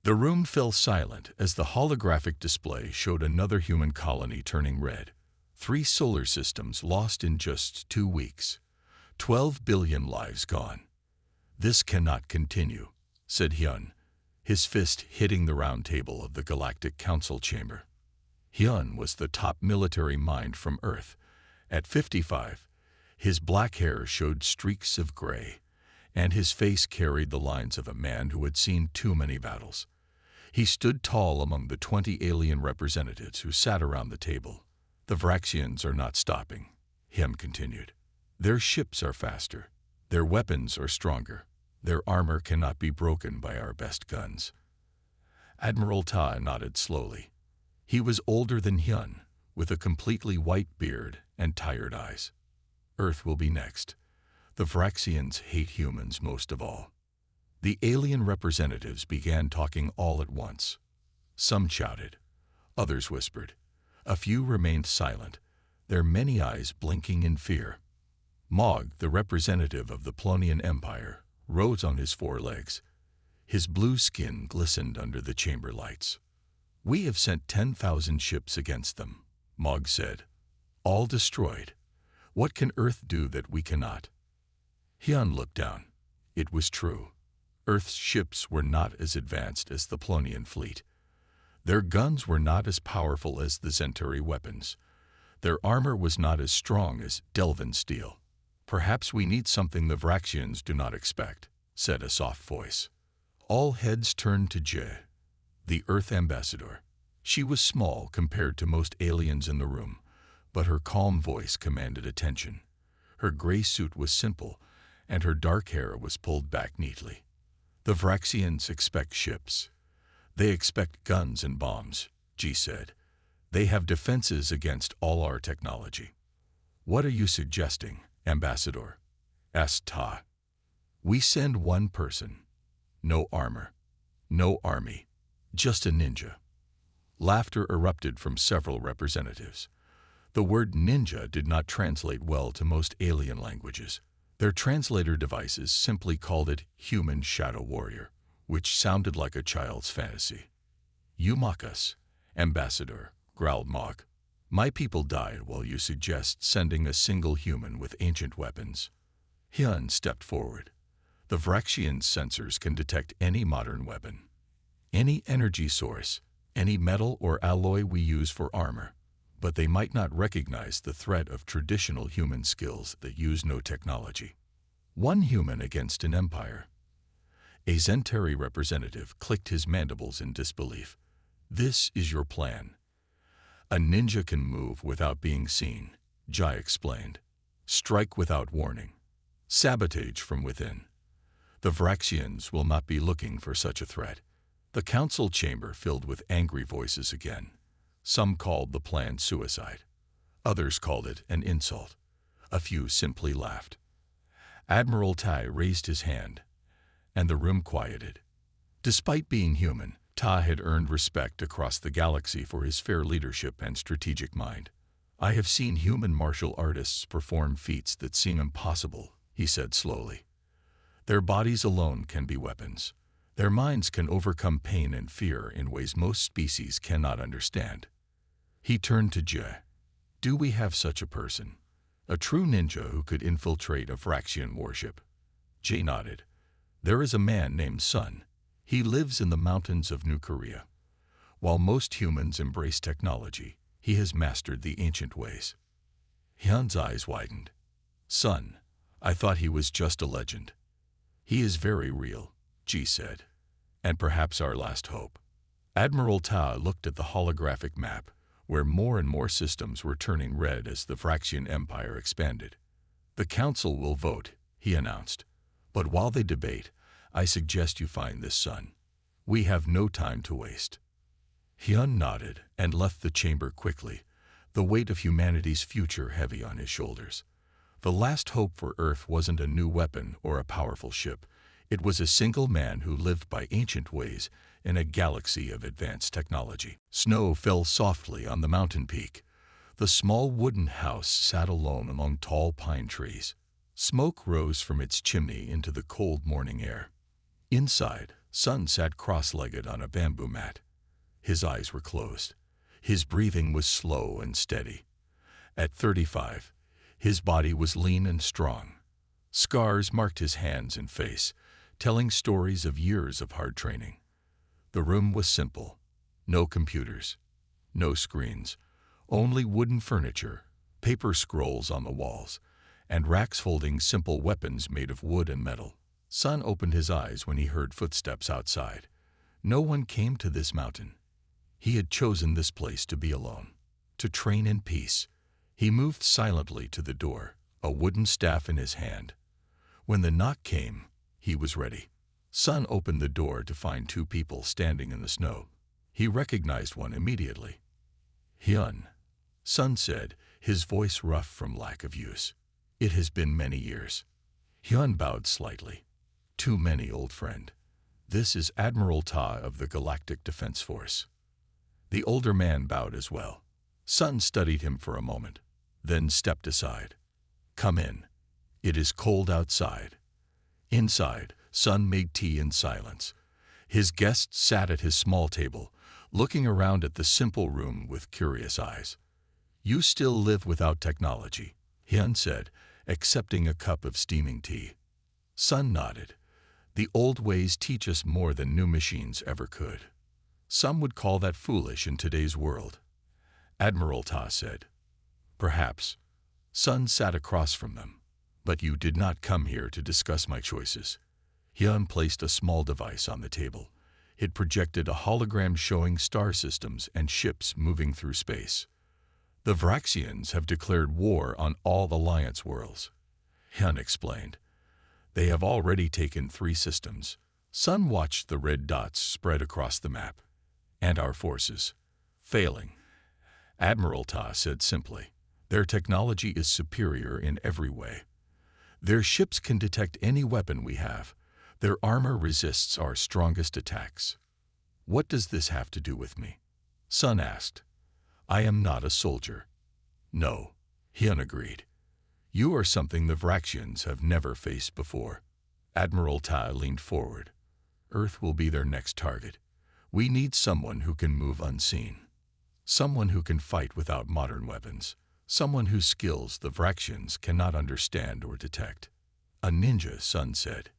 The room fell silent as the holographic display showed another human colony turning red. 3 solar systems lost in just 2 weeks. 12 billion lives gone. "This cannot continue," said Hyun, his fist hitting the round table of the Galactic Council chamber. Hyun was the top military mind from Earth. At 55, his black hair showed streaks of gray, and his face carried the lines of a man who had seen too many battles. He stood tall among the 20 alien representatives who sat around the table. "The Vraxians are not stopping," Hyun continued. "Their ships are faster. Their weapons are stronger. Their armor cannot be broken by our best guns." Admiral Ta nodded slowly. He was older than Hyun, with a completely white beard and tired eyes. "Earth will be next. The Vraxians hate humans most of all." The alien representatives began talking all at once. Some shouted. Others whispered. A few remained silent, their many eyes blinking in fear. Mog, the representative of the Plonian Empire, rose on his 4 legs. His blue skin glistened under the chamber lights. "We have sent 10,000 ships against them," Mog said. "All destroyed. What can Earth do that we cannot?" Hyun looked down. It was true. Earth's ships were not as advanced as the Plonian fleet. Their guns were not as powerful as the Centauri weapons. Their armor was not as strong as Delvan steel. "Perhaps we need something the Vraxians do not expect," said a soft voice. All heads turned to Je, the Earth ambassador. She was small compared to most aliens in the room, but her calm voice commanded attention. Her gray suit was simple, and her dark hair was pulled back neatly. "The Vraxians expect ships. They expect guns and bombs," Ji said. "They have defenses against all our technology." "What are you suggesting, Ambassador?" asked Ta. "We send one person. No armor. No army. Just a ninja." Laughter erupted from several representatives. The word ninja did not translate well to most alien languages. Their translator devices simply called it human shadow warrior, which sounded like a child's fantasy. "You mock us, Ambassador," growled Mog. "My people died while you suggest sending a single human with ancient weapons." Hyun stepped forward. "The Vraxian sensors can detect any modern weapon, any energy source, any metal or alloy we use for armor, but they might not recognize the threat of traditional human skills that use no technology. One human against an empire." A Centauri representative clicked his mandibles in disbelief. "This is your plan." "A ninja can move without being seen," Jai explained. "Strike without warning. Sabotage from within. The Vraxians will not be looking for such a threat." The council chamber filled with angry voices again. Some called the plan suicide. Others called it an insult. A few simply laughed. Admiral Tai raised his hand, and the room quieted. Despite being human, Ta had earned respect across the galaxy for his fair leadership and strategic mind. "I have seen human martial artists perform feats that seem impossible," he said slowly. "Their bodies alone can be weapons. Their minds can overcome pain and fear in ways most species cannot understand." He turned to Je. "Do we have such a person? A true ninja who could infiltrate a Vraxian warship?" Je nodded. "There is a man named Sun. He lives in the mountains of New Korea. While most humans embrace technology, he has mastered the ancient ways." Hyun's eyes widened. "Sun, I thought he was just a legend." "He is very real," Ji said, "and perhaps our last hope." Admiral Ta looked at the holographic map, where more and more systems were turning red as the Vraxian Empire expanded. "The Council will vote," he announced. "But while they debate, I suggest you find this Sun. We have no time to waste." Hyun nodded and left the chamber quickly, the weight of humanity's future heavy on his shoulders. The last hope for Earth wasn't a new weapon or a powerful ship. It was a single man who lived by ancient ways in a galaxy of advanced technology. Snow fell softly on the mountain peak. The small wooden house sat alone among tall pine trees. Smoke rose from its chimney into the cold morning air. Inside, Sun sat cross-legged on a bamboo mat. His eyes were closed. His breathing was slow and steady. At 35, his body was lean and strong. Scars marked his hands and face, telling stories of years of hard training. The room was simple. No computers, no screens, only wooden furniture, paper scrolls on the walls, and racks holding simple weapons made of wood and metal. Sun opened his eyes when he heard footsteps outside. No one came to this mountain. He had chosen this place to be alone, to train in peace. He moved silently to the door, a wooden staff in his hand. When the knock came, he was ready. Sun opened the door to find two people standing in the snow. He recognized one immediately. "Hyun," Sun said, his voice rough from lack of use. "It has been many years." Hyun bowed slightly. "Too many, old friend. This is Admiral Ta of the Galactic Defense Force." The older man bowed as well. Sun studied him for a moment, then stepped aside. "Come in. It is cold outside." Inside, Sun made tea in silence. His guest sat at his small table, looking around at the simple room with curious eyes. "You still live without technology," Hyun said, accepting a cup of steaming tea. Sun nodded. "The old ways teach us more than new machines ever could." "Some would call that foolish in today's world," Admiral Ta said. "Perhaps." Sun sat across from them. "But you did not come here to discuss my choices." Hyun placed a small device on the table. It projected a hologram showing star systems and ships moving through space. "The Vraxians have declared war on all Alliance worlds," Hyun explained. "They have already taken 3 systems." Sun watched the red dots spread across the map. "And our forces, failing," Admiral Ta said simply. "Their technology is superior in every way. Their ships can detect any weapon we have. Their armor resists our strongest attacks." "What does this have to do with me?" Sun asked. "I am not a soldier." "No," Hyun agreed. "You are something the Vraxians have never faced before." Admiral Ta leaned forward. "Earth will be their next target. We need someone who can move unseen. Someone who can fight without modern weapons. Someone whose skills the Vraxians cannot understand or detect." "A ninja," Sun said.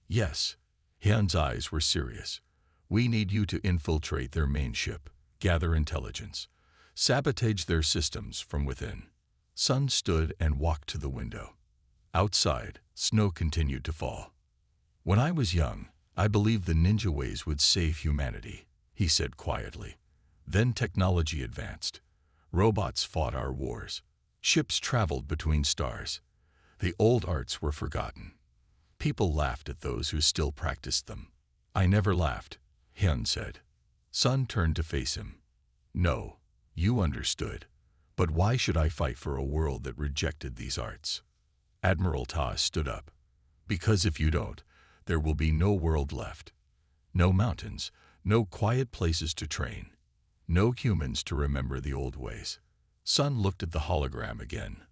"Yes." Hyun's eyes were serious. "We need you to infiltrate their main ship, gather intelligence, sabotage their systems from within." Sun stood and walked to the window. Outside, snow continued to fall. "When I was young, I believed the ninja ways would save humanity," he said quietly. "Then technology advanced. Robots fought our wars. Ships traveled between stars. The old arts were forgotten. People laughed at those who still practiced them." "I never laughed," Hyun said. Sun turned to face him. "No, you understood. But why should I fight for a world that rejected these arts?" Admiral Ta stood up. "Because if you don't, there will be no world left. No mountains, no quiet places to train. No humans to remember the old ways." Sun looked at the hologram again.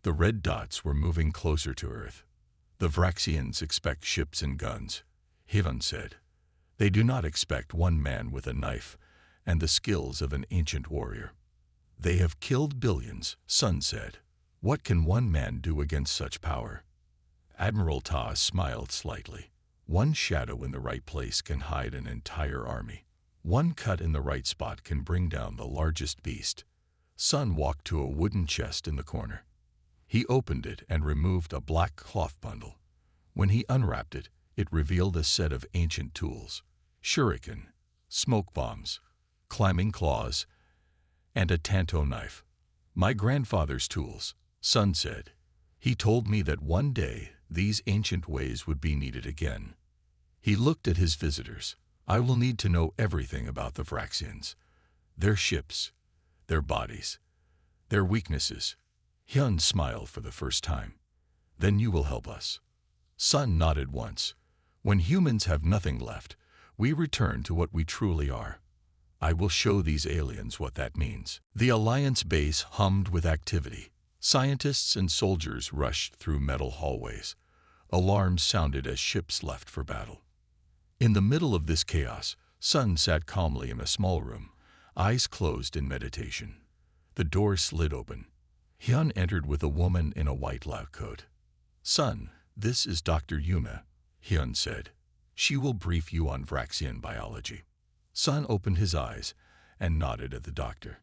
The red dots were moving closer to Earth. "The Vraxians expect ships and guns," Hyun said. "They do not expect one man with a knife and the skills of an ancient warrior." "They have killed billions," Sun said. "What can one man do against such power?" Admiral Ta smiled slightly. "One shadow in the right place can hide an entire army. One cut in the right spot can bring down the largest beast." Sun walked to a wooden chest in the corner. He opened it and removed a black cloth bundle. When he unwrapped it, it revealed a set of ancient tools: shuriken, smoke bombs, climbing claws, and a tanto knife. "My grandfather's tools," Sun said. "He told me that one day these ancient ways would be needed again." He looked at his visitors. "I will need to know everything about the Vraxians. Their ships, their bodies, their weaknesses." Hyun smiled for the first time. "Then you will help us." Sun nodded once. "When humans have nothing left, we return to what we truly are. I will show these aliens what that means." The Alliance base hummed with activity. Scientists and soldiers rushed through metal hallways. Alarms sounded as ships left for battle. In the middle of this chaos, Sun sat calmly in a small room, eyes closed in meditation. The door slid open. Hyun entered with a woman in a white lab coat. "Sun, this is Dr. Yuna," Hyun said. "She will brief you on Vraxian biology." Sun opened his eyes and nodded at the doctor.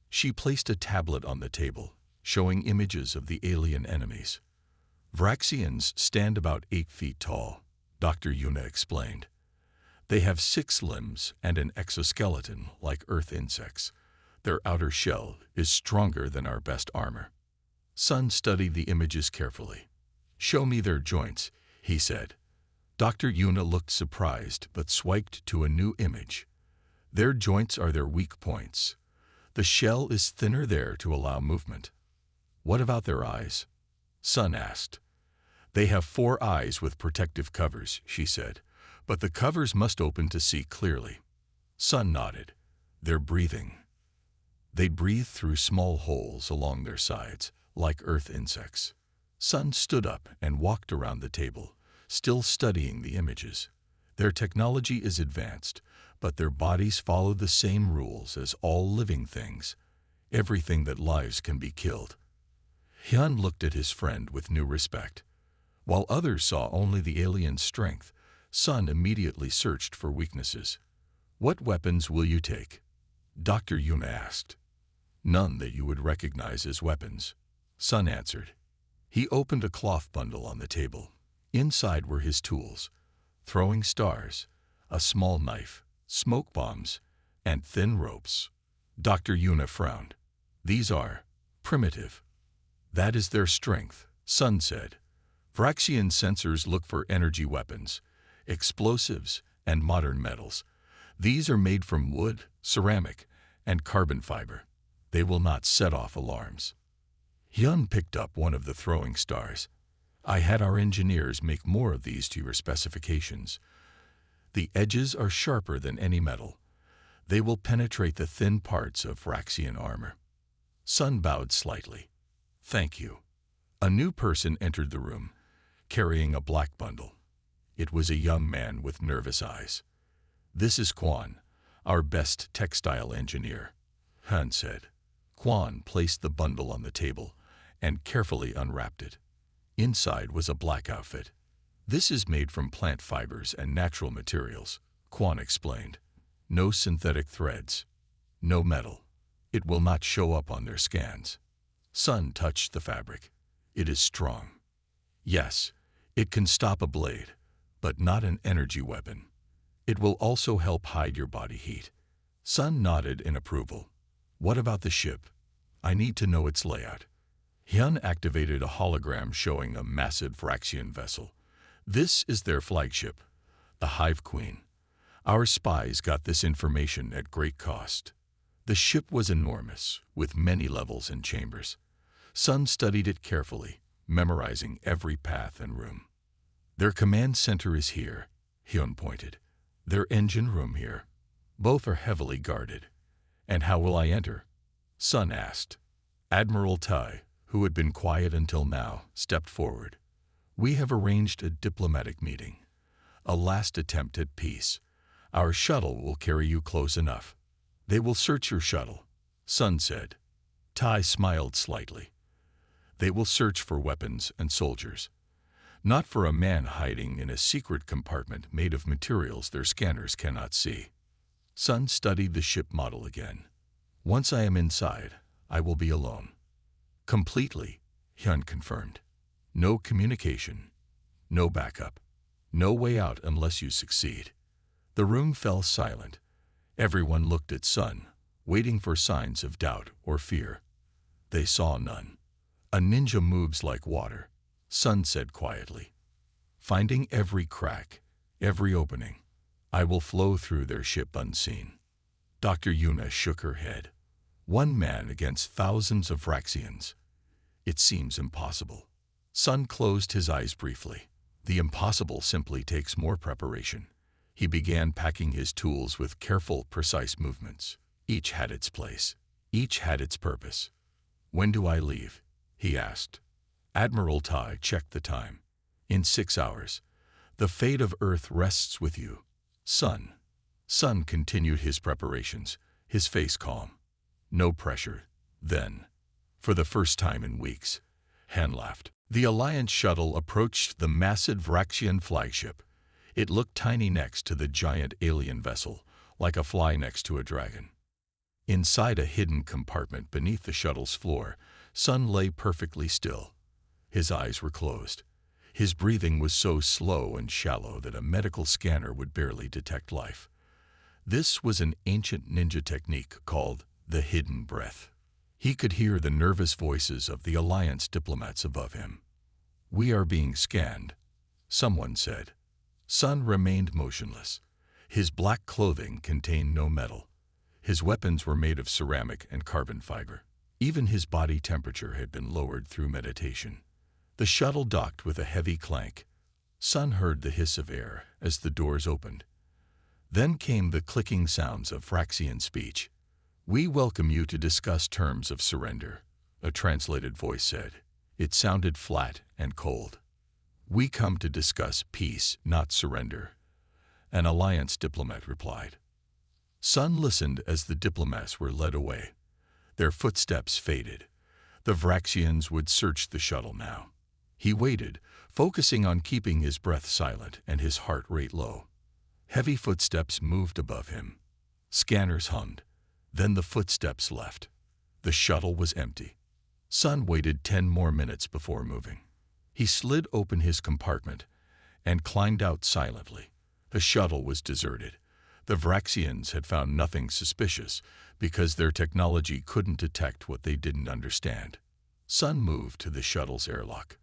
She placed a tablet on the table, showing images of the alien enemies. "Vraxians stand about 8 feet tall," Dr. Yuna explained. "They have 6 limbs and an exoskeleton like Earth insects. Their outer shell is stronger than our best armor." Sun studied the images carefully. "Show me their joints," he said. Dr. Yuna looked surprised but swiped to a new image. "Their joints are their weak points. The shell is thinner there to allow movement." "What about their eyes?" Sun asked. "They have 4 eyes with protective covers," she said, "but the covers must open to see clearly." Sun nodded. "They're breathing. They breathe through small holes along their sides, like Earth insects." Sun stood up and walked around the table, still studying the images. "Their technology is advanced, but their bodies follow the same rules as all living things. Everything that lives can be killed." Hyun looked at his friend with new respect. While others saw only the alien's strength, Sun immediately searched for weaknesses. "What weapons will you take?" Dr. Yuna asked. "None that you would recognize as weapons," Sun answered. He opened a cloth bundle on the table. Inside were his tools: throwing stars, a small knife, smoke bombs, and thin ropes. Dr. Yuna frowned. "These are primitive." "That is their strength," Sun said. "Vraxian sensors look for energy weapons, explosives, and modern metals. These are made from wood, ceramic, and carbon fiber. They will not set off alarms." Hyun picked up one of the throwing stars. "I had our engineers make more of these to your specifications. The edges are sharper than any metal. They will penetrate the thin parts of Vraxian armor." Sun bowed slightly. "Thank you." A new person entered the room, carrying a black bundle. It was a young man with nervous eyes. "This is Kwon, our best textile engineer," Hyun said. Kwon placed the bundle on the table and carefully unwrapped it. Inside was a black outfit. "This is made from plant fibers and natural materials," Kwon explained. "No synthetic threads. No metal. It will not show up on their scans." Sun touched the fabric. "It is strong." "Yes, it can stop a blade, but not an energy weapon. It will also help hide your body heat." Sun nodded in approval. "What about the ship? I need to know its layout." Hyun activated a hologram showing a massive Vraxian vessel. "This is their flagship, the Hive Queen. Our spies got this information at great cost." The ship was enormous, with many levels and chambers. Sun studied it carefully, memorizing every path and room. "Their command center is here," Hyun pointed. "Their engine room here. Both are heavily guarded." "And how will I enter?" Sun asked. Admiral Tai, who had been quiet until now, stepped forward. "We have arranged a diplomatic meeting. A last attempt at peace. Our shuttle will carry you close enough." "They will search your shuttle," Sun said. Tai smiled slightly. "They will search for weapons and soldiers. Not for a man hiding in a secret compartment made of materials their scanners cannot see." Sun studied the ship model again. "Once I am inside, I will be alone." "Completely," Hyun confirmed. "No communication. No backup. No way out unless you succeed." The room fell silent. Everyone looked at Sun, waiting for signs of doubt or fear. They saw none. "A ninja moves like water," Sun said quietly. "Finding every crack, every opening. I will flow through their ship unseen." Dr. Yuna shook her head. "One man against thousands of Vraxians. It seems impossible." Sun closed his eyes briefly. The impossible simply takes more preparation. He began packing his tools with careful, precise movements. Each had its place. Each had its purpose. "When do I leave?" he asked. Admiral Tai checked the time. "In 6 hours. The fate of Earth rests with you." Sun. Sun continued his preparations, his face calm. No pressure. Then, for the first time in weeks, Han laughed. The Alliance shuttle approached the massive Vraxian flagship. It looked tiny next to the giant alien vessel, like a fly next to a dragon. Inside a hidden compartment beneath the shuttle's floor, Sun lay perfectly still. His eyes were closed. His breathing was so slow and shallow that a medical scanner would barely detect life. This was an ancient ninja technique called the hidden breath. He could hear the nervous voices of the Alliance diplomats above him. "We are being scanned," someone said. Sun remained motionless. His black clothing contained no metal. His weapons were made of ceramic and carbon fiber. Even his body temperature had been lowered through meditation. The shuttle docked with a heavy clank. Sun heard the hiss of air as the doors opened. Then came the clicking sounds of Vraxian speech. "We welcome you to discuss terms of surrender," a translated voice said. It sounded flat and cold. "We come to discuss peace, not surrender," an Alliance diplomat replied. Sun listened as the diplomats were led away. Their footsteps faded. The Vraxians would search the shuttle now. He waited, focusing on keeping his breath silent and his heart rate low. Heavy footsteps moved above him. Scanners hummed. Then the footsteps left. The shuttle was empty. Sun waited 10 more minutes before moving. He slid open his compartment and climbed out silently. The shuttle was deserted. The Vraxians had found nothing suspicious because their technology couldn't detect what they didn't understand. Sun moved to the shuttle's airlock.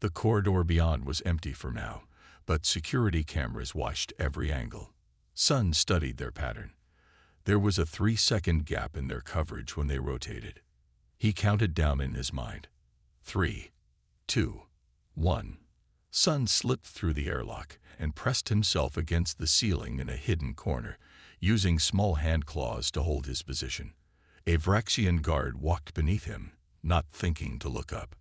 The corridor beyond was empty for now, but security cameras watched every angle. Sun studied their pattern. There was a 3-second gap in their coverage when they rotated. He counted down in his mind. 3, 2, 1. Sun slipped through the airlock and pressed himself against the ceiling in a hidden corner, using small hand claws to hold his position. A Vraxian guard walked beneath him, not thinking to look up.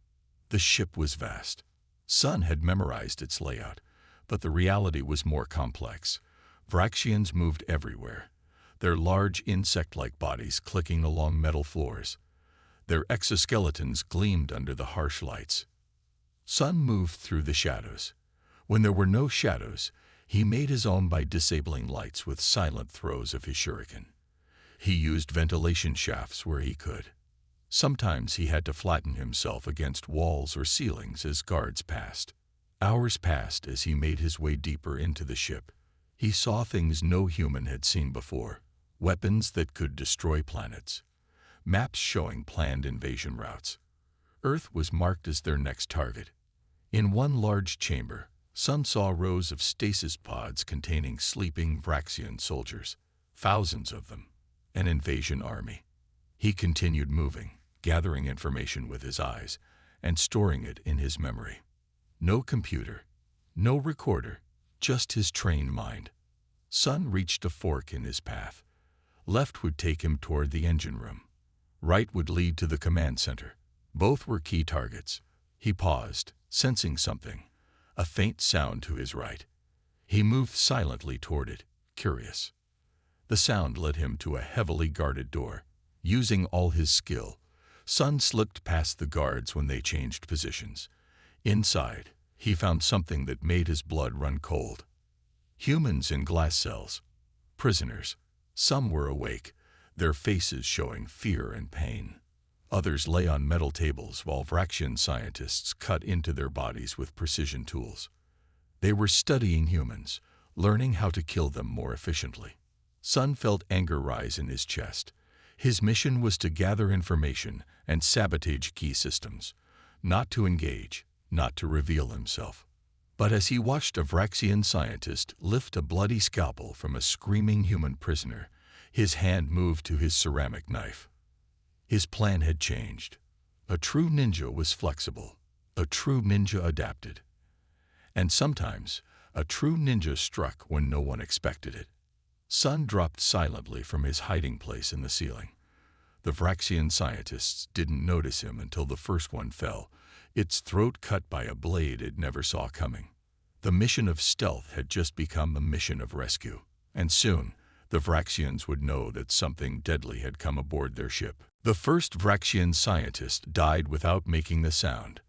The ship was vast. Sun had memorized its layout, but the reality was more complex. Vraxians moved everywhere, their large insect-like bodies clicking along metal floors. Their exoskeletons gleamed under the harsh lights. Sun moved through the shadows. When there were no shadows, he made his own by disabling lights with silent throws of his shuriken. He used ventilation shafts where he could. Sometimes he had to flatten himself against walls or ceilings as guards passed. Hours passed as he made his way deeper into the ship. He saw things no human had seen before, weapons that could destroy planets, maps showing planned invasion routes. Earth was marked as their next target. In one large chamber, Sun saw rows of stasis pods containing sleeping Vraxian soldiers, thousands of them, an invasion army. He continued moving, gathering information with his eyes and storing it in his memory. No computer, no recorder, just his trained mind. Sun reached a fork in his path. Left would take him toward the engine room. Right would lead to the command center. Both were key targets. He paused, sensing something, a faint sound to his right. He moved silently toward it, curious. The sound led him to a heavily guarded door. Using all his skill, Sun slipped past the guards when they changed positions. Inside, he found something that made his blood run cold. Humans in glass cells. Prisoners. Some were awake, their faces showing fear and pain. Others lay on metal tables while Vraxian scientists cut into their bodies with precision tools. They were studying humans, learning how to kill them more efficiently. Sun felt anger rise in his chest. His mission was to gather information and sabotage key systems, not to engage, not to reveal himself. But as he watched a Vraxian scientist lift a bloody scalpel from a screaming human prisoner, his hand moved to his ceramic knife. His plan had changed. A true ninja was flexible. A true ninja adapted. And sometimes, a true ninja struck when no one expected it. Sun dropped silently from his hiding place in the ceiling. The Vraxian scientists didn't notice him until the first one fell, its throat cut by a blade it never saw coming. The mission of stealth had just become a mission of rescue. And soon, the Vraxians would know that something deadly had come aboard their ship. The first Vraxian scientist died without making the sound.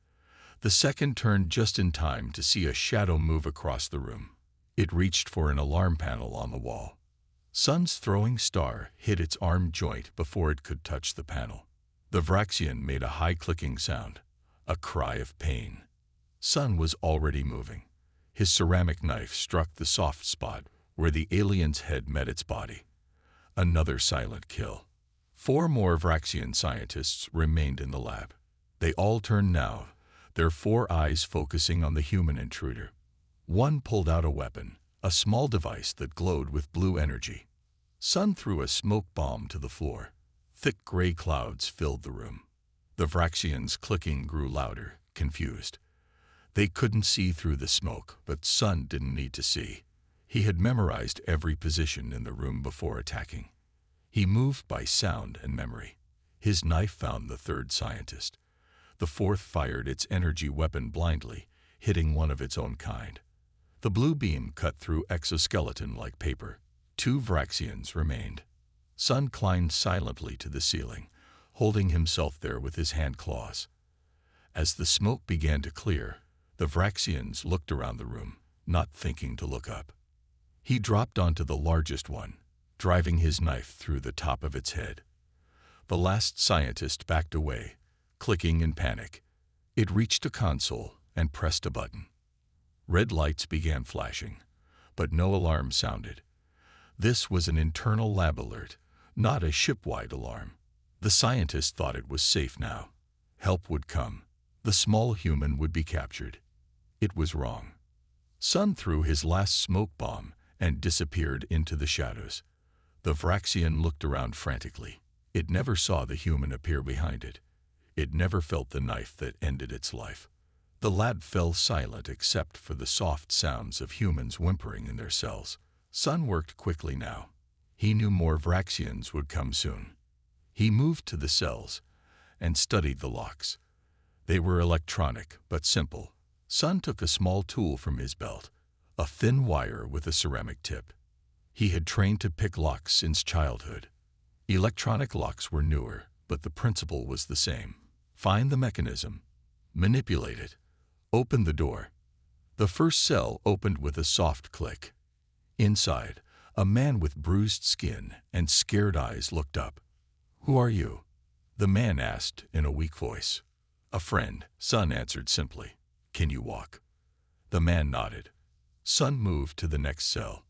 The second turned just in time to see a shadow move across the room. It reached for an alarm panel on the wall. Sun's throwing star hit its arm joint before it could touch the panel. The Vraxian made a high clicking sound, a cry of pain. Sun was already moving. His ceramic knife struck the soft spot where the alien's head met its body. Another silent kill. 4 more Vraxian scientists remained in the lab. They all turned now, their 4 eyes focusing on the human intruder. One pulled out a weapon, a small device that glowed with blue energy. Sun threw a smoke bomb to the floor. Thick gray clouds filled the room. The Vraxians' clicking grew louder, confused. They couldn't see through the smoke, but Sun didn't need to see. He had memorized every position in the room before attacking. He moved by sound and memory. His knife found the 3rd scientist. The 4th fired its energy weapon blindly, hitting one of its own kind. The blue beam cut through exoskeleton like paper. 2 Vraxians remained. Sun climbed silently to the ceiling, holding himself there with his hand claws. As the smoke began to clear, the Vraxians looked around the room, not thinking to look up. He dropped onto the largest one, driving his knife through the top of its head. The last scientist backed away, clicking in panic. It reached a console and pressed a button. Red lights began flashing, but no alarm sounded. This was an internal lab alert, not a ship-wide alarm. The scientist thought it was safe now. Help would come. The small human would be captured. It was wrong. Sun threw his last smoke bomb and disappeared into the shadows. The Vraxian looked around frantically. It never saw the human appear behind it. It never felt the knife that ended its life. The lab fell silent except for the soft sounds of humans whimpering in their cells. Sun worked quickly now. He knew more Vraxians would come soon. He moved to the cells and studied the locks. They were electronic but simple. Sun took a small tool from his belt, a thin wire with a ceramic tip. He had trained to pick locks since childhood. Electronic locks were newer, but the principle was the same. Find the mechanism, manipulate it, open the door. The first cell opened with a soft click. Inside, a man with bruised skin and scared eyes looked up. "Who are you?" the man asked in a weak voice. "A friend," Sun answered simply. "Can you walk?" The man nodded. Sun moved to the next cell.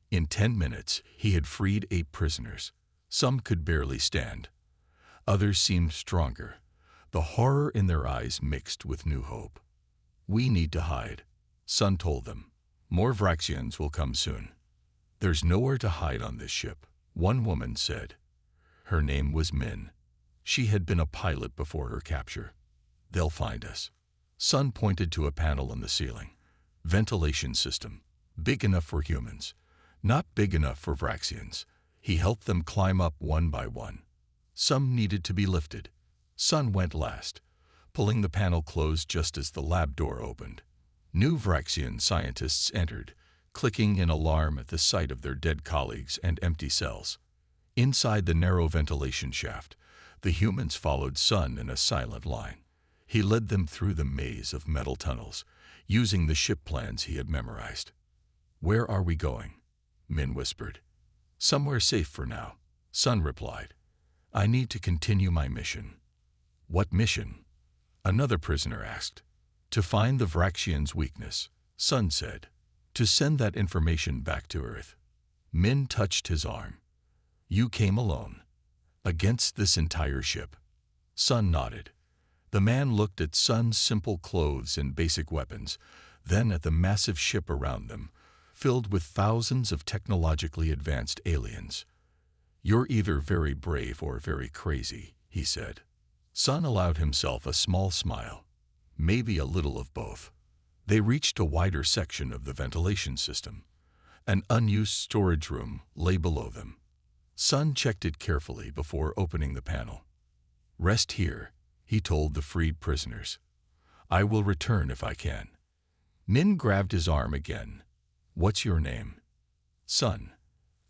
In 10 minutes, he had freed 8 prisoners. Some could barely stand. Others seemed stronger. The horror in their eyes mixed with new hope. "We need to hide," Sun told them. "More Vraxians will come soon." "There's nowhere to hide on this ship," one woman said. Her name was Min. She had been a pilot before her capture. "They'll find us." Sun pointed to a panel in the ceiling. Ventilation system, big enough for humans, not big enough for Vraxians. He helped them climb up one by one. Some needed to be lifted. Sun went last, pulling the panel closed just as the lab door opened. New Vraxian scientists entered, clicking in alarm at the sight of their dead colleagues and empty cells. Inside the narrow ventilation shaft, the humans followed Sun in a silent line. He led them through the maze of metal tunnels, using the ship plans he had memorized. "Where are we going?" Min whispered. "Somewhere safe for now," Sun replied. "I need to continue my mission." "What mission?" another prisoner asked. "To find the Vraxians' weakness," Sun said. "To send that information back to Earth." Min touched his arm. "You came alone. Against this entire ship." Sun nodded. The man looked at Sun's simple clothes and basic weapons, then at the massive ship around them, filled with thousands of technologically advanced aliens. "You're either very brave or very crazy," he said. Sun allowed himself a small smile. Maybe a little of both. They reached a wider section of the ventilation system. An unused storage room lay below them. Sun checked it carefully before opening the panel. "Rest here," he told the freed prisoners. "I will return if I can." Min grabbed his arm again. "What's your name?" "Sun."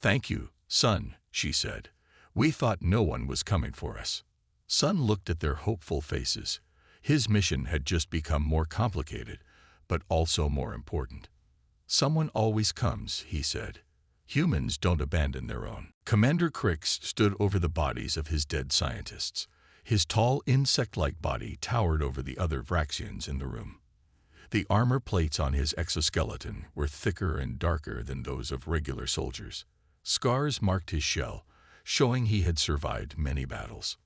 "Thank you, son," she said. "We thought no one was coming for us." Sun looked at their hopeful faces. His mission had just become more complicated, but also more important. "Someone always comes," he said. "Humans don't abandon their own." Commander Crix stood over the bodies of his dead scientists. His tall, insect-like body towered over the other Vraxians in the room. The armor plates on his exoskeleton were thicker and darker than those of regular soldiers. Scars marked his shell, showing he had survived many battles.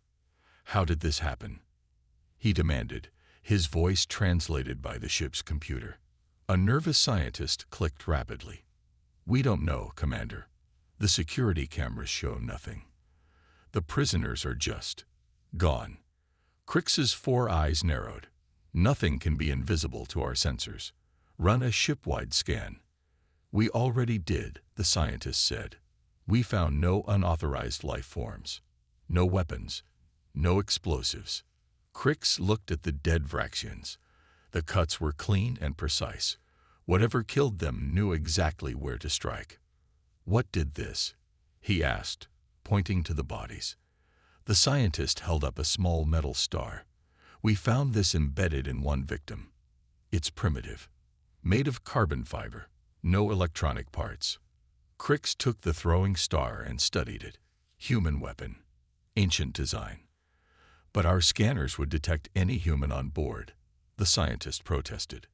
"How did this happen?" he demanded, his voice translated by the ship's computer. A nervous scientist clicked rapidly. "We don't know, Commander. The security cameras show nothing. The prisoners are just gone." Crix's 4 eyes narrowed. "Nothing can be invisible to our sensors. Run a ship-wide scan." "We already did," the scientist said. "We found no unauthorized life forms, no weapons, no explosives." Crix looked at the dead Vraxians. The cuts were clean and precise. Whatever killed them knew exactly where to strike. "What did this?" he asked, pointing to the bodies. The scientist held up a small metal star. "We found this embedded in one victim. It's primitive, made of carbon fiber, no electronic parts." Crix took the throwing star and studied it. "Human weapon, ancient design." "But our scanners would detect any human on board," the scientist protested.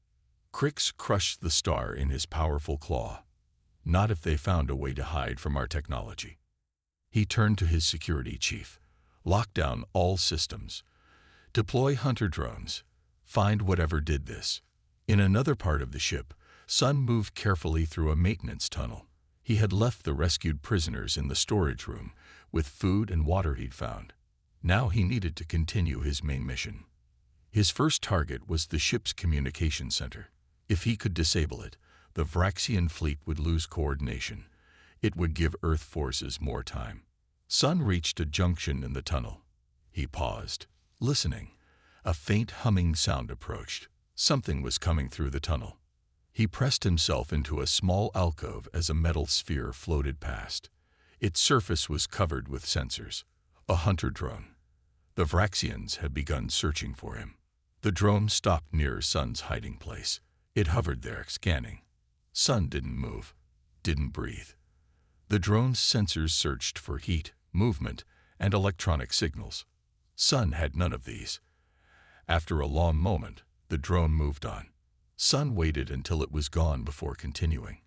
Crix crushed the star in his powerful claw. "Not if they found a way to hide from our technology." He turned to his security chief. "Lock down all systems. Deploy hunter drones. Find whatever did this." In another part of the ship, Sun moved carefully through a maintenance tunnel. He had left the rescued prisoners in the storage room with food and water he'd found. Now he needed to continue his main mission. His first target was the ship's communication center. If he could disable it, the Vraxian fleet would lose coordination. It would give Earth forces more time. Sun reached a junction in the tunnel. He paused, listening. A faint humming sound approached. Something was coming through the tunnel. He pressed himself into a small alcove as a metal sphere floated past. Its surface was covered with sensors. A hunter drone. The Vraxians had begun searching for him. The drone stopped near Sun's hiding place. It hovered there, scanning. Sun didn't move, didn't breathe. The drone's sensors searched for heat, movement, and electronic signals. Sun had none of these. After a long moment, the drone moved on. Sun waited until it was gone before continuing.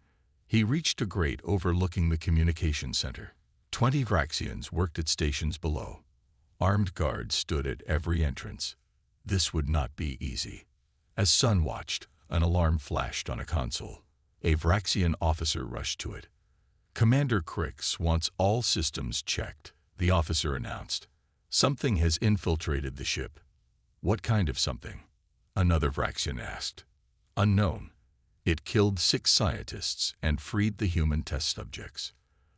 He reached a grate overlooking the communication center. 20 Vraxians worked at stations below. Armed guards stood at every entrance. This would not be easy. As Sun watched, an alarm flashed on a console. A Vraxian officer rushed to it. "Commander Crix wants all systems checked," the officer announced. "Something has infiltrated the ship." "What kind of something?" another Vraxian asked. "Unknown. It killed 6 scientists and freed the human test subjects."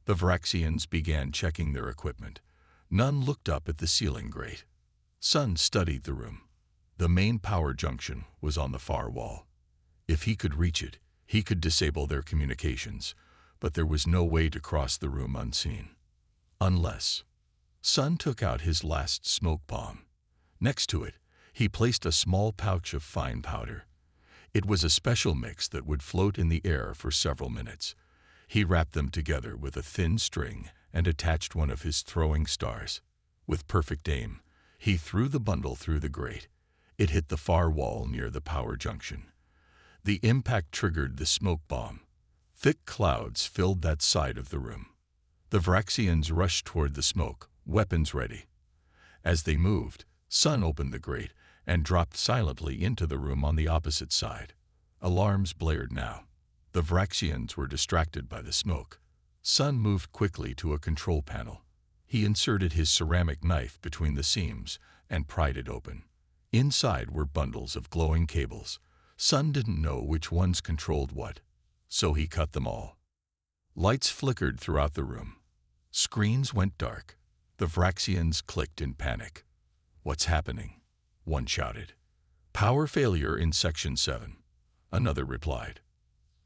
The Vraxians began checking their equipment. None looked up at the ceiling grate. Sun studied the room. The main power junction was on the far wall. If he could reach it, he could disable their communications, but there was no way to cross the room unseen. Unless... Sun took out his last smoke bomb. Next to it, he placed a small pouch of fine powder. It was a special mix that would float in the air for several minutes. He wrapped them together with a thin string and attached one of his throwing stars. With perfect aim, he threw the bundle through the grate. It hit the far wall near the power junction. The impact triggered the smoke bomb. Thick clouds filled that side of the room. The Vraxians rushed toward the smoke, weapons ready. As they moved, Sun opened the grate and dropped silently into the room on the opposite side. Alarms blared now. The Vraxians were distracted by the smoke. Sun moved quickly to a control panel. He inserted his ceramic knife between the seams and pried it open. Inside were bundles of glowing cables. Sun didn't know which ones controlled what, so he cut them all. Lights flickered throughout the room. Screens went dark. The Vraxians clicked in panic. "What's happening?" one shouted. "Power failure in Section 7, another replied.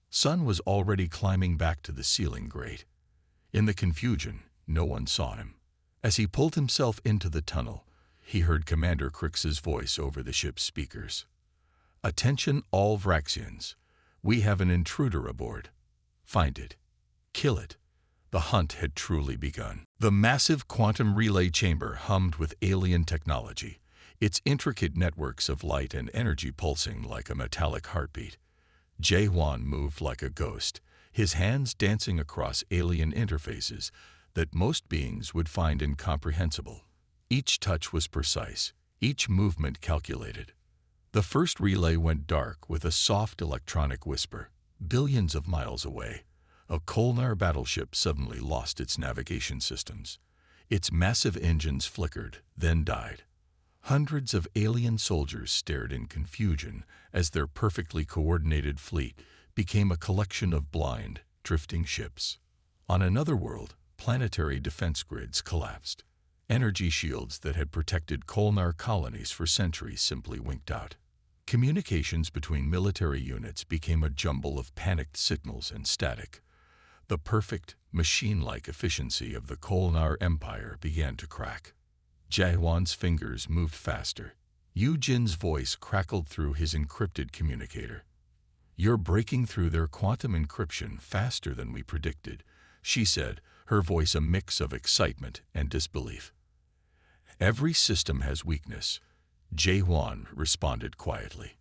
Sun was already climbing back to the ceiling grate. In the confusion, no one saw him. As he pulled himself into the tunnel, he heard Commander Crix's voice over the ship's speakers. "Attention all Vraxians. We have an intruder aboard. Find it. Kill it." The hunt had truly begun. The massive quantum relay chamber hummed with alien technology, its intricate networks of light and energy pulsing like a metallic heartbeat. Jae-hwan moved like a ghost, his hands dancing across alien interfaces that most beings would find incomprehensible. Each touch was precise, each movement calculated. The first relay went dark with a soft electronic whisper. Billions of miles away, a Kolnar battleship suddenly lost its navigation systems. Its massive engines flickered, then died. Hundreds of alien soldiers stared in confusion as their perfectly coordinated fleet became a collection of blind, drifting ships. On another world, planetary defense grids collapsed. Energy shields that had protected Kolnar colonies for centuries simply winked out. Communications between military units became a jumble of panicked signals and static. The perfect, machine-like efficiency of the Kolnar Empire began to crack. Jae-hwan's fingers moved faster. Yu-jin's voice crackled through his encrypted communicator. "You're breaking through their quantum encryption faster than we predicted," she said, her voice a mix of excitement and disbelief. "Every system has weakness," Jae-hwan responded quietly.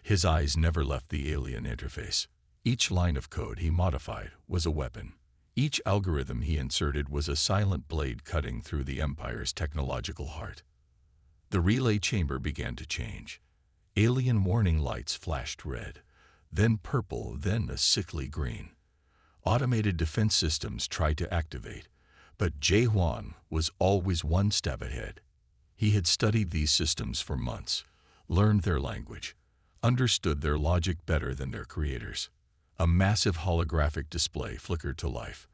His eyes never left the alien interface. Each line of code he modified was a weapon. Each algorithm he inserted was a silent blade cutting through the Empire's technological heart. The relay chamber began to change. Alien warning lights flashed red, then purple, then a sickly green. Automated defense systems tried to activate, but Jae-hwan was always one step ahead. He had studied these systems for months, learned their language, understood their logic better than their creators. A massive holographic display flickered to life.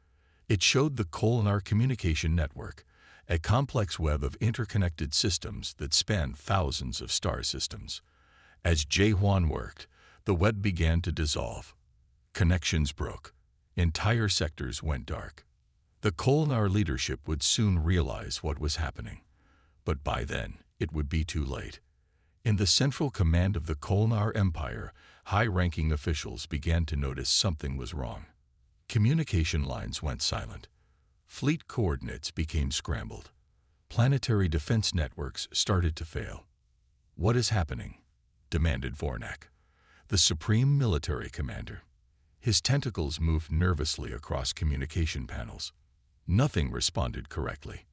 It showed the Kolnar communication network, a complex web of interconnected systems that spanned thousands of star systems. As Jae-hwan worked, the web began to dissolve. Connections broke. Entire sectors went dark. The Kolnar leadership would soon realize what was happening. But by then, it would be too late. In the central command of the Kolnar Empire, high-ranking officials began to notice something was wrong. Communication lines went silent. Fleet coordinates became scrambled. Planetary defense networks started to fail. "What is happening?" demanded Vornak, the supreme military commander. His tentacles moved nervously across communication panels. Nothing responded correctly.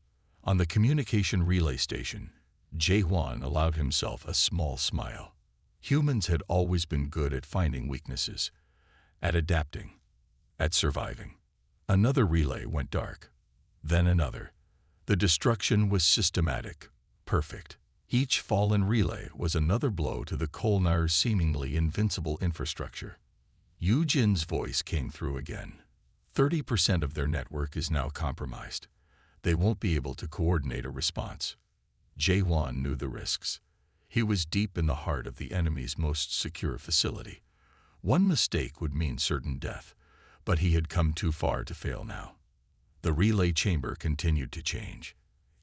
On the communication relay station, Jae-hwan allowed himself a small smile. Humans had always been good at finding weaknesses, at adapting, at surviving. Another relay went dark, then another. The destruction was systematic, perfect. Each fallen relay was another blow to the Kolnar's seemingly invincible infrastructure. Yu-jin's voice came through again. 30% of their network is now compromised. They won't be able to coordinate a response. Jae-hwan knew the risks. He was deep in the heart of the enemy's most secure facility. One mistake would mean certain death, but he had come too far to fail now. The relay chamber continued to change.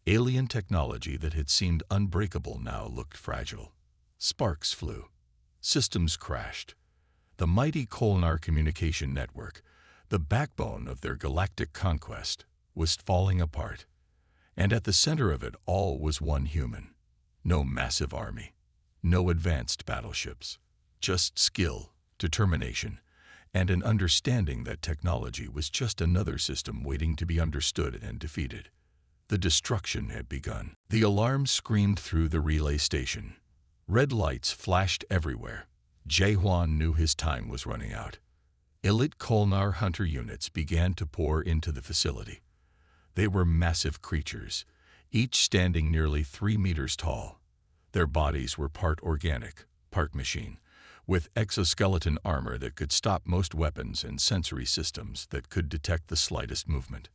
Alien technology that had seemed unbreakable now looked fragile. Sparks flew. Systems crashed. The mighty Kolnar communication network, the backbone of their galactic conquest, was falling apart. And at the center of it all was one human. No massive army, no advanced battleships, just skill, determination, and an understanding that technology was just another system waiting to be understood and defeated. The destruction had begun. The alarm screamed through the relay station. Red lights flashed everywhere. Jae-hwan knew his time was running out. Elite Kolnar hunter units began to pour into the facility. They were massive creatures, each standing nearly 3 meters tall. Their bodies were part organic, part machine, with exoskeleton armor that could stop most weapons and sensory systems that could detect the slightest movement.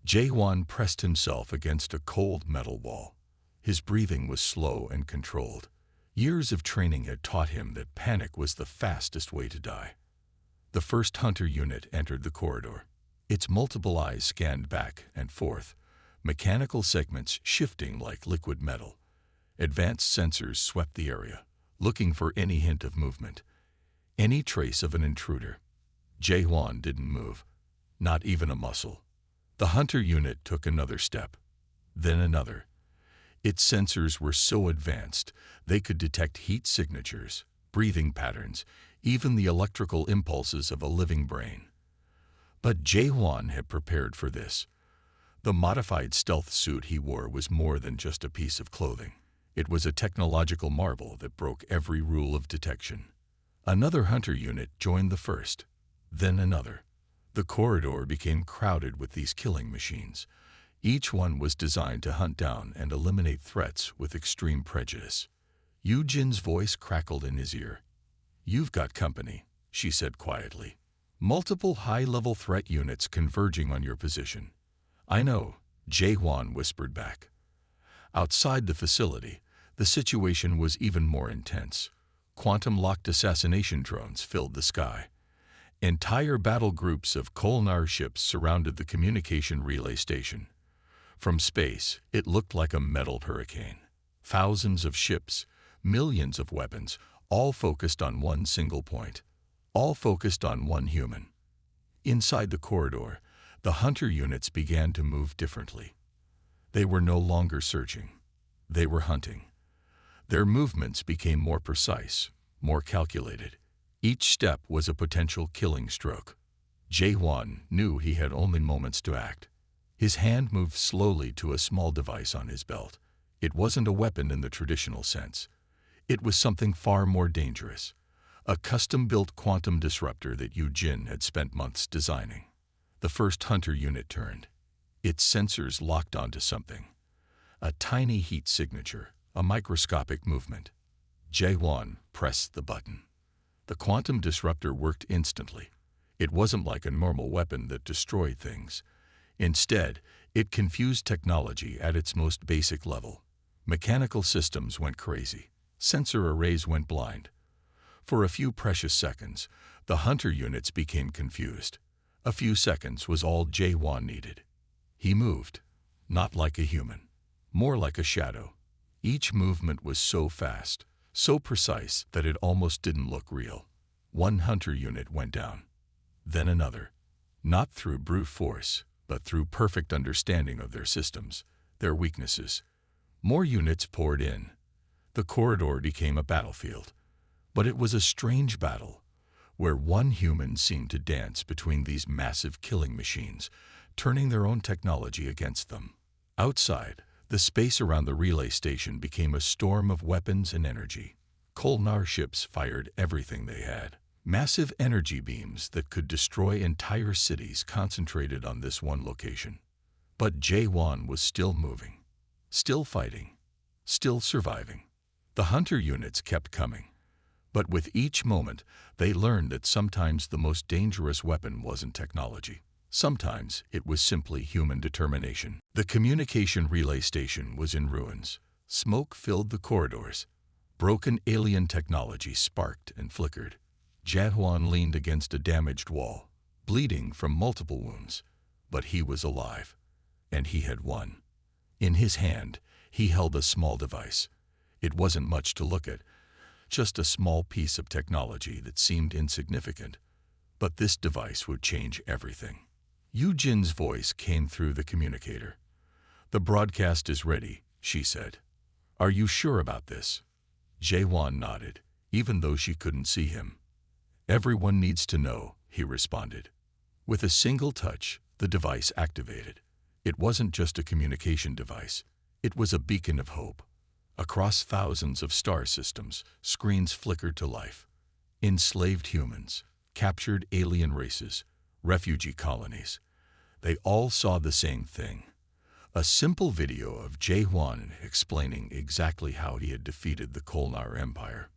Jae-hwan pressed himself against a cold metal wall. His breathing was slow and controlled. Years of training had taught him that panic was the fastest way to die. The first hunter unit entered the corridor. Its multiple eyes scanned back and forth, mechanical segments shifting like liquid metal. Advanced sensors swept the area, looking for any hint of movement, any trace of an intruder. Jae-hwan didn't move, not even a muscle. The hunter unit took another step, then another. Its sensors were so advanced they could detect heat signatures, breathing patterns, even the electrical impulses of a living brain. But Jae-hwan had prepared for this. The modified stealth suit he wore was more than just a piece of clothing. It was a technological marvel that broke every rule of detection. Another hunter unit joined the first, then another. The corridor became crowded with these killing machines. Each one was designed to hunt down and eliminate threats with extreme prejudice. Yu Jin's voice crackled in his ear. "You've got company," she said quietly. "Multiple high-level threat units converging on your position." "I know," Jae-hwan whispered back. Outside the facility, the situation was even more intense. Quantum-locked assassination drones filled the sky. Entire battle groups of Kolnar ships surrounded the communication relay station. From space, it looked like a metal hurricane. Thousands of ships, millions of weapons, all focused on one single point. All focused on one human. Inside the corridor, the hunter units began to move differently. They were no longer searching. They were hunting. Their movements became more precise, more calculated. Each step was a potential killing stroke. Jae-hwan knew he had only moments to act. His hand moved slowly to a small device on his belt. It wasn't a weapon in the traditional sense. It was something far more dangerous. A custom-built quantum disruptor that Yu Jin had spent months designing. The first hunter unit turned. Its sensors locked onto something. A tiny heat signature, a microscopic movement. Jae-hwan pressed the button. The quantum disruptor worked instantly. It wasn't like a normal weapon that destroyed things. Instead, it confused technology at its most basic level. Mechanical systems went crazy. Sensor arrays went blind. For a few precious seconds, the hunter units became confused. A few seconds was all Jae-hwan needed. He moved, not like a human, more like a shadow. Each movement was so fast, so precise that it almost didn't look real. One hunter unit went down, then another. Not through brute force, but through perfect understanding of their systems, their weaknesses. More units poured in. The corridor became a battlefield. But it was a strange battle, where one human seemed to dance between these massive killing machines, turning their own technology against them. Outside, the space around the relay station became a storm of weapons and energy. Kolnar ships fired everything they had. Massive energy beams that could destroy entire cities concentrated on this one location. But Jae-hwan was still moving, still fighting, still surviving. The hunter units kept coming. But with each moment, they learned that sometimes the most dangerous weapon wasn't technology. Sometimes it was simply human determination. The communication relay station was in ruins. Smoke filled the corridors. Broken alien technology sparked and flickered. Jae-hwan leaned against a damaged wall, bleeding from multiple wounds. But he was alive, and he had won. In his hand, he held a small device. It wasn't much to look at, just a small piece of technology that seemed insignificant. But this device would change everything. Yu Jin's voice came through the communicator. "The broadcast is ready," she said. "Are you sure about this?" Jae-hwan nodded, even though she couldn't see him. "Everyone needs to know," he responded. With a single touch, the device activated. It wasn't just a communication device. It was a beacon of hope. Across thousands of star systems, screens flickered to life. Enslaved humans, captured alien races, refugee colonies. They all saw the same thing. A simple video of Jae-hwan explaining exactly how he had defeated the Kolnar Empire.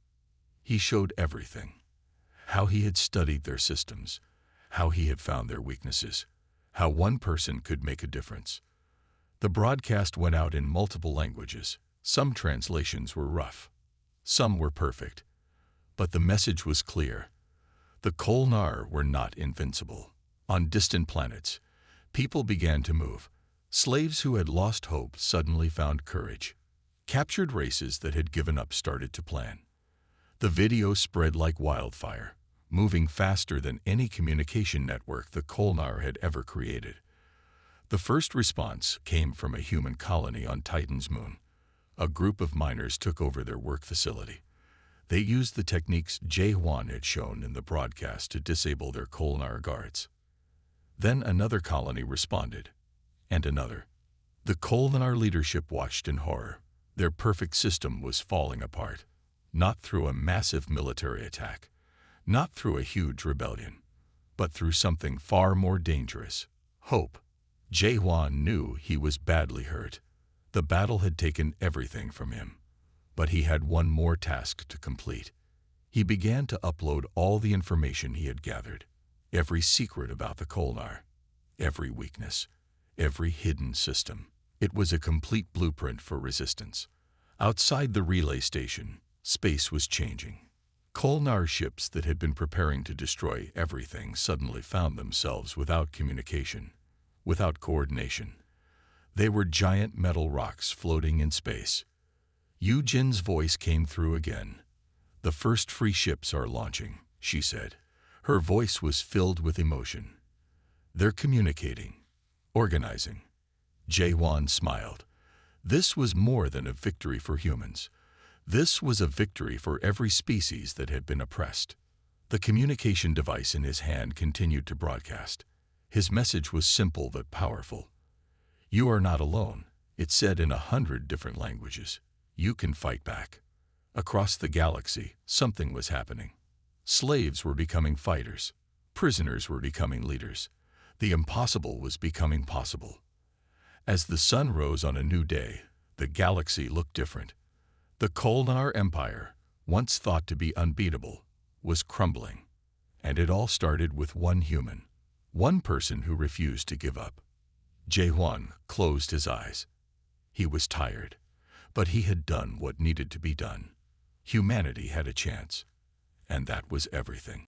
He showed everything. How he had studied their systems, how he had found their weaknesses, how one person could make a difference. The broadcast went out in multiple languages. Some translations were rough. Some were perfect. But the message was clear. The Kolnar were not invincible. On distant planets, People began to move. Slaves who had lost hope suddenly found courage. Captured races that had given up started to plan. The video spread like wildfire, moving faster than any communication network the Kolnar had ever created. The first response came from a human colony on Titan's moon. A group of miners took over their work facility. They used the techniques HFY had shown in the broadcast to disable their Kolnar guards. Then another colony responded, and another. The Kolnar leadership watched in horror. Their perfect system was falling apart, not through a massive military attack, not through a huge rebellion, but through something far more dangerous: hope. HFY knew he was badly hurt. The battle had taken everything from him. But he had one more task to complete. He began to upload all the information he had gathered, every secret about the Kolnar, every weakness, every hidden system. It was a complete blueprint for resistance. Outside the relay station, space was changing. Kolnar ships that had been preparing to destroy everything suddenly found themselves without communication, without coordination. They were giant metal rocks floating in space. Yujin's voice came through again. "The first free ships are launching," she said. Her voice was filled with emotion. "They're communicating, organizing." HFY smiled. This was more than a victory for humans. This was a victory for every species that had been oppressed. The communication device in his hand continued to broadcast. His message was simple but powerful. "You are not alone," it said in 100 different languages. "You can fight back." Across the galaxy, something was happening. Slaves were becoming fighters. Prisoners were becoming leaders. The impossible was becoming possible. As the sun rose on a new day, the galaxy looked different. The Kolnar Empire, once thought to be unbeatable, was crumbling. And it all started with one human, one person who refused to give up. HFY closed his eyes. He was tired, but he had done what needed to be done. Humanity had a chance, and that was everything.